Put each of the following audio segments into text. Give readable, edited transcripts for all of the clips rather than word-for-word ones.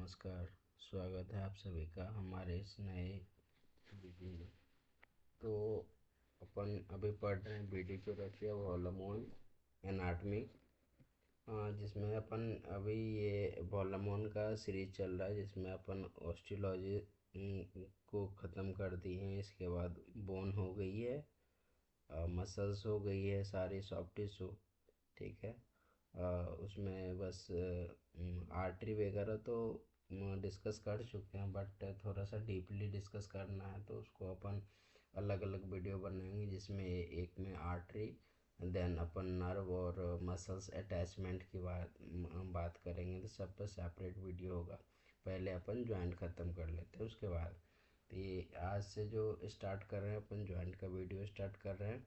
नमस्कार। स्वागत है आप सभी का हमारे इस नए वीडियो में। तो अपन अभी पढ़ रहे हैं BD geography of volume anatomy, जिसमें अपन अभी ये वॉल्यूम का सीरीज चल रहा है, जिसमें अपन ऑस्टियोलॉजी को ख़त्म कर दिए हैं। इसके बाद बोन हो गई है, मसल्स हो गई है, सारी सॉफ्ट टिश्यू, ठीक है। उसमें बस आर्टरी वगैरह तो डिस्कस कर चुके हैं, बट थोड़ा सा डीपली डिस्कस करना है तो उसको अपन अलग अलग वीडियो बनाएंगे, जिसमें एक में आर्टरी, देन अपन नर्व और मसल्स अटैचमेंट की बात करेंगे। तो सब पर सेपरेट वीडियो होगा। पहले अपन जॉइंट ख़त्म कर लेते हैं, उसके बाद तो ये आज से जो स्टार्ट कर रहे हैं अपन जॉइंट का वीडियो स्टार्ट कर रहे हैं।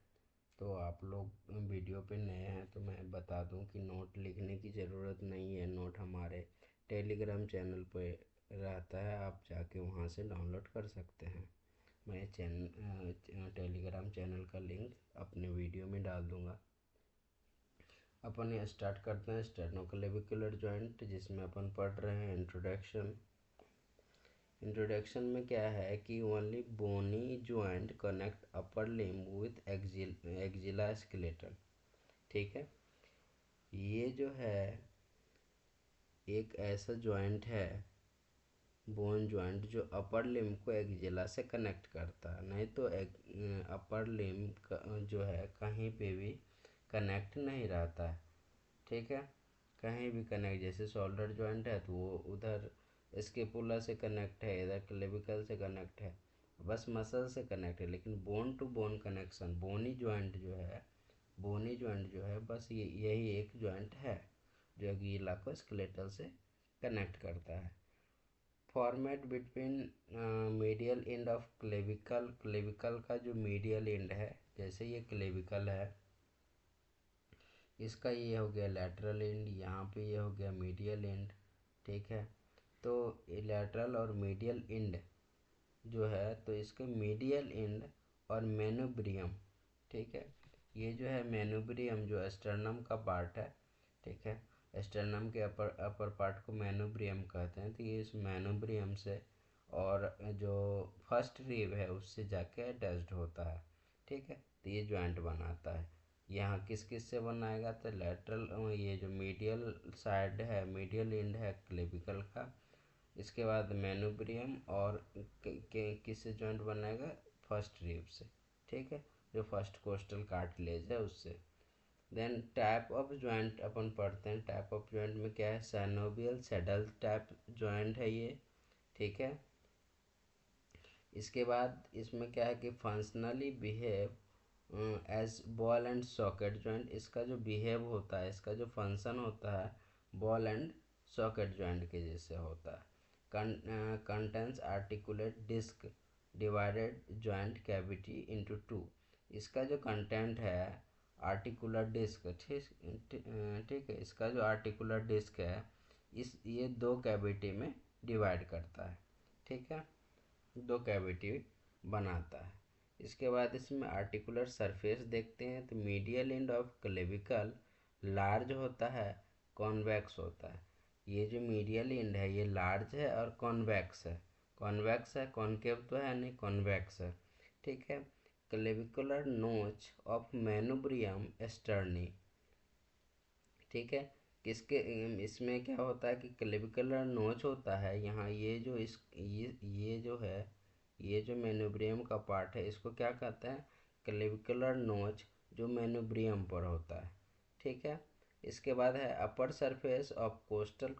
तो आप लोग वीडियो पे नए हैं तो मैं बता दूं कि नोट लिखने की ज़रूरत नहीं है। नोट हमारे टेलीग्राम चैनल पे रहता है, आप जाके वहाँ से डाउनलोड कर सकते हैं। मैं टेलीग्राम चैनल का लिंक अपने वीडियो में डाल दूँगा। अपन ये स्टार्ट करते हैं स्टेनोक्लेविकुलर जॉइंट, जिसमें अपन पढ़ रहे हैं इंट्रोडक्शन। इंट्रोडक्शन में क्या है कि only bony joint connect upper limb with axial skeleton, ठीक है। ये जो है एक ऐसा जॉइंट है, बोन जॉइंट, जो अपर लिम्ब को एक्जिला से कनेक्ट करता है। नहीं तो अपर लिम्ब जो है कहीं पे भी कनेक्ट नहीं रहता है, ठीक है। कहीं भी कनेक्ट, जैसे शोल्डर जॉइंट है तो वो उधर स्केपुला से कनेक्ट है, इधर क्लेविकल से कनेक्ट है, बस मसल से कनेक्ट है। लेकिन bone to bone connection bony joint जो है बस यही एक जॉइंट है जो एक्जिला को स्केलेटल से कनेक्ट करता है। Format between medial end of clavicle का जो मीडियल एंड है, जैसे ये क्लेविकल है, इसका ये हो गया लैटरल एंड, यहाँ पे ये हो गया मीडियल एंड, ठीक है। तो ये लैटरल और मीडियल एंड जो है, तो इसके मीडियल एंड और मेनुब्रियम, ठीक है। ये जो है मेनुब्रियम जो स्टर्नम का पार्ट है, ठीक है। स्टर्नम के अपर पार्ट को मेनुब्रियम कहते हैं। तो ये इस मेनुब्रियम से और जो फर्स्ट रिब है उससे जाके अटैच्ड होता है, ठीक है। तो ये जॉइंट बनाता है। यहाँ किस किस से बनाएगा, तो लेटरल, ये जो मीडियल साइड है, मीडियल एंड है क्लेविकल का, इसके बाद मेनुब्रियम, और किससे जॉइंट बनाएगा, फर्स्ट रिब से, ठीक है, जो फर्स्ट कोस्टल कार्टिलेज है उससे। देन टाइप ऑफ जॉइंट अपन पढ़ते हैं। टाइप ऑफ जॉइंट में क्या है, सैनोवियल सैडल टाइप जॉइंट है ये, ठीक है। इसके बाद इसमें क्या है कि functionally behave as ball and socket joint. इसका जो बिहेव होता है, इसका जो फंक्शन होता है, बॉल एंड सॉकेट जॉइंट के जैसे होता है। Contains articulate disc divided joint cavity into two. इसका जो कंटेंट है आर्टिकुलर डिस्क, ठीक है, इसका जो आर्टिकुलर डिस्क है ये दो कैविटी में डिवाइड करता है, ठीक है, दो कैविटी बनाता है। इसके बाद इसमें आर्टिकुलर सरफेस देखते हैं। तो medial end of clavicle large होता है, कॉन्वेक्स होता है। ये जो मीडियल एंड है ये लार्ज है और कॉन्वेक्स है। कॉन्वेक्स है, कॉनकेव तो है नहीं, कॉन्वेक्स है, ठीक है। क्लेविकुलर नोच ऑफ मेनुब्रियम स्टर्नी, ठीक है। किसके इसमें क्या होता है कि क्लेविकुलर नोच होता है यहाँ, ये जो ये जो है, ये जो मेनुब्रियम का पार्ट है इसको क्या कहते हैं, क्लेविकुलर नोच, जो मेनुब्रियम पर होता है, ठीक है। इसके बाद है upper surface of coastal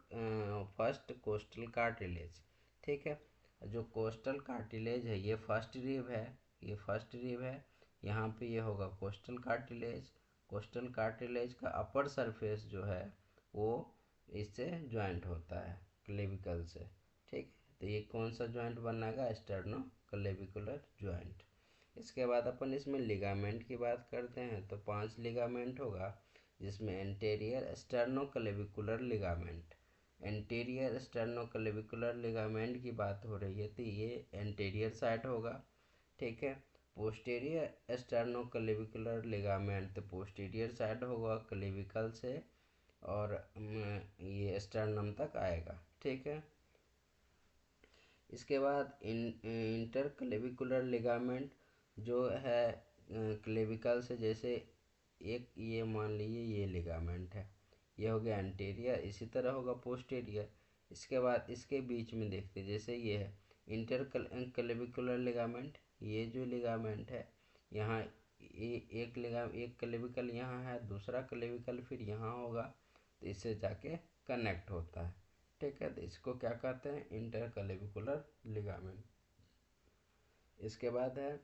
first costal cartilage, ठीक है। जो कोस्टल कार्टिलेज है ये फर्स्ट रिब है, ये फर्स्ट रिब है। यहाँ पे ये होगा कोस्टल कार्टिलेज। कोस्टल कार्टिलेज का अपर सरफेस जो है वो इससे ज्वाइंट होता है क्लेविकल से, ठीक है। तो ये कौन सा ज्वाइंट बनाएगा, स्टर्नो क्लेविकुलर ज्वाइंट। इसके बाद अपन इसमें लिगामेंट की बात करते हैं। तो 5 लिगामेंट होगा, जिसमें anterior sterno clavicular ligament, anterior sternoclavicular ligament की बात हो रही है तो ये एंटीरियर साइड होगा, ठीक है। पोस्टीरियर स्टर्नोक्लेविकुलर लिगामेंट तो पोस्टीरियर साइड होगा क्लेविकल से, और ये स्टर्नम तक आएगा, ठीक है। इसके बाद इंटर क्लेविकुलर लिगामेंट जो है क्लेविकल से, जैसे एक ये मान लीजिए ये लिगामेंट है, ये हो गया एंटीरियर, इसी तरह होगा पोस्टीरियर। इसके बाद इसके बीच में देखते हैं, जैसे ये है इंटर क्लेविकुलर लिगामेंट, ये जो लिगामेंट है यहाँ एक क्लेविकल यहाँ है, दूसरा क्लेविकल फिर यहाँ होगा, तो इससे जाके कनेक्ट होता है। ठीक है, तो इसको क्या कहते हैं, इंटर क्लेविकुलर लिगामेंट। इसके बाद है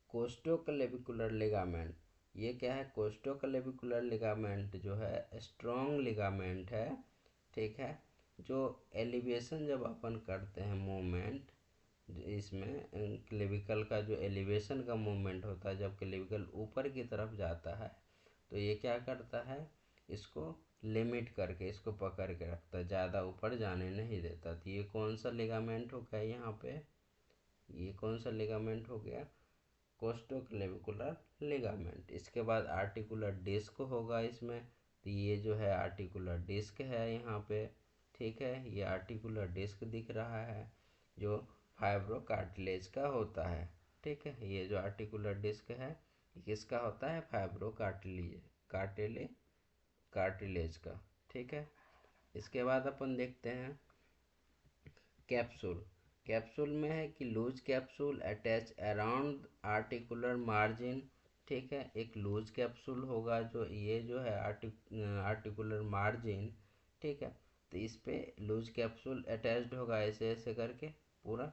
कोस्टोक्लेविकुलर लिगामेंट। ये क्या है, कोस्टोक्लेविकुलर लिगामेंट जो है स्ट्रॉन्ग लिगामेंट है। ठीक है, जो एलिवेशन जब अपन करते हैं मूवमेंट, इसमें क्लेविकल का जो एलिवेशन का मूवमेंट होता है, जब क्लेविकल ऊपर की तरफ जाता है तो ये क्या करता है, इसको लिमिट करके इसको पकड़ के रखता है, ज़्यादा ऊपर जाने नहीं देता। तो ये कौन सा लिगामेंट हो गया यहाँ पे, ये कौन सा लिगामेंट हो गया, कोस्टोक्लेविकुलर लिगामेंट। इसके बाद आर्टिकुलर डिस्क होगा इसमें, तो ये जो है आर्टिकुलर डिस्क है यहाँ पे। ठीक है, ये आर्टिकुलर डिस्क दिख रहा है जो फाइब्रो कार्टिलेज का होता है। ठीक है, ये जो आर्टिकुलर डिस्क है ये किसका होता है, फाइब्रो कार्टिलेज का। ठीक है, इसके बाद अपन देखते हैं कैप्सूल। कैप्सूल में है कि loose capsule attach around articular margin. ठीक है, एक लूज कैप्सूल होगा, जो ये जो है आर्टिकुलर मार्जिन। ठीक है, तो इस पे लूज कैप्सूल अटैच्ड होगा ऐसे ऐसे करके पूरा।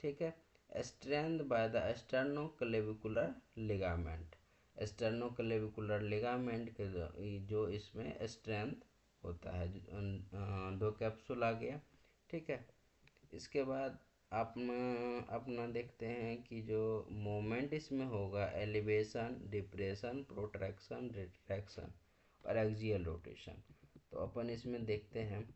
ठीक है, strength by the sternoclavicular ligament. Sternoclavicular ligament के जो इसमें स्ट्रेंथ होता है, दो कैप्सूल आ गया। ठीक है, इसके बाद अपना अपना देखते हैं कि जो मोमेंट इसमें होगा, एलिवेशन, डिप्रेशन, प्रोट्रैक्शन, रिट्रैक्शन और एक्सियल रोटेशन। तो अपन इसमें देखते हैं,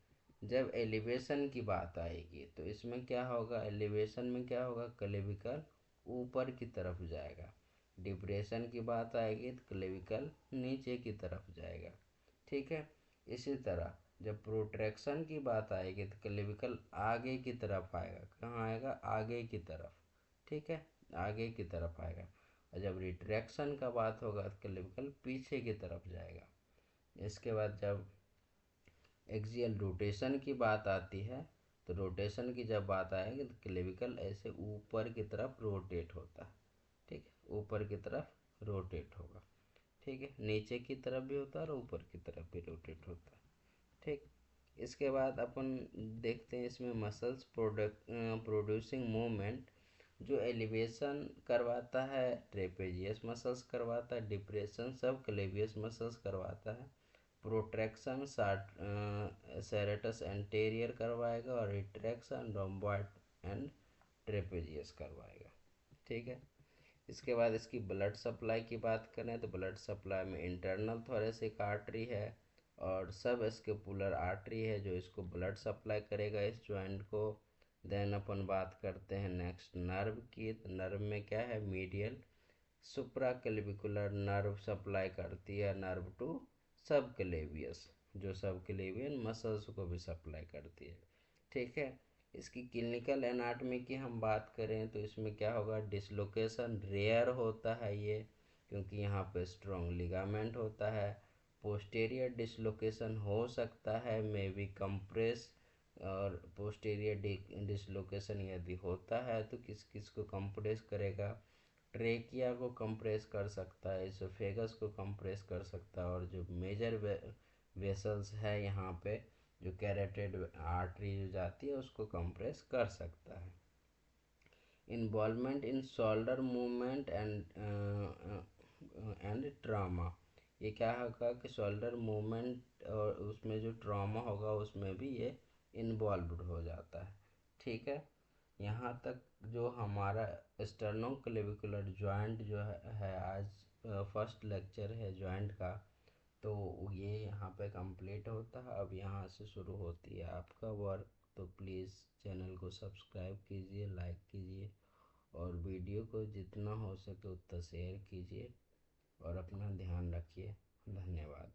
जब एलिवेशन की बात आएगी तो इसमें क्या होगा, एलिवेशन में क्या होगा, क्लेविकल ऊपर की तरफ जाएगा। डिप्रेशन की बात आएगी तो क्लेविकल नीचे की तरफ जाएगा। ठीक है, इसी तरह जब प्रोट्रैक्शन की बात आएगी तो क्लेविकल आगे की तरफ आएगा, कहाँ आएगा, आगे की तरफ। ठीक है, आगे की तरफ आएगा। और जब रिट्रैक्शन का बात होगा तो क्लेविकल पीछे की तरफ जाएगा। इसके बाद जब एक्सियल रोटेशन की बात आती है, तो रोटेशन की जब बात आएगी तो क्लेविकल ऐसे ऊपर की तरफ रोटेट होता है। ठीक है, ऊपर की तरफ रोटेट होगा। ठीक है, नीचे की तरफ भी होता है और ऊपर की तरफ भी रोटेट होता है। ठीक, इसके बाद अपन देखते हैं इसमें मसल्स प्रोड्यूसिंग मूवमेंट। जो एलिवेशन करवाता है ट्रेपेजियस मसल्स करवाता है, डिप्रेशन सब क्लेवियस मसल्स करवाता है, प्रोट्रैक्शन सेरेटस एंटेरियर करवाएगा और रिट्रैक्शन रोम्बॉइड एंड ट्रेपेजियस करवाएगा। ठीक है, इसके बाद इसकी ब्लड सप्लाई की बात करें तो ब्लड सप्लाई में इंटरनल थोरेसिक आर्टरी है और सब स्केपुलर आर्टरी है जो इसको ब्लड सप्लाई करेगा इस जॉइंट को। देन अपन बात करते हैं नेक्स्ट नर्व की, तो नर्व में क्या है, मीडियल सुप्राक्लेविकुलर नर्व सप्लाई करती है नर्व टू सब क्लेवियस, जो सब क्लेवियन मसल्स को भी सप्लाई करती है। ठीक है, इसकी क्लिनिकल एनाटमी की हम बात करें तो इसमें क्या होगा, डिसलोकेशन रेयर होता है ये, क्योंकि यहाँ पे स्ट्रॉन्ग लिगामेंट होता है। पोस्टीरियर डिसलोकेशन हो सकता है, मे बी कंप्रेस, और पोस्टीरियर डिसलोकेशन यदि होता है तो किस किस को कंप्रेस करेगा, ट्रेकिया को कंप्रेस कर सकता है, इसोफेगस को कंप्रेस कर सकता है, और जो मेजर वेसल्स है यहाँ पे जो कैरोटिड आर्टरी जो जाती है उसको कंप्रेस कर सकता है। Involvement in shoulder movement and trauma. ये क्या होगा कि शोल्डर मूवमेंट और उसमें जो ट्रामा होगा उसमें भी ये इन्वॉल्व हो जाता है। ठीक है, यहाँ तक जो हमारा स्टर्नोक्लेविकुलर जॉइंट जो है आज फर्स्ट लेक्चर है जॉइंट का, तो ये यहाँ पे कंप्लीट होता है। अब यहाँ से शुरू होती है आपका वर्क। तो प्लीज़ चैनल को सब्सक्राइब कीजिए, लाइक कीजिए और वीडियो को जितना हो सके उतना शेयर कीजिए और अपना ध्यान रखिए। धन्यवाद।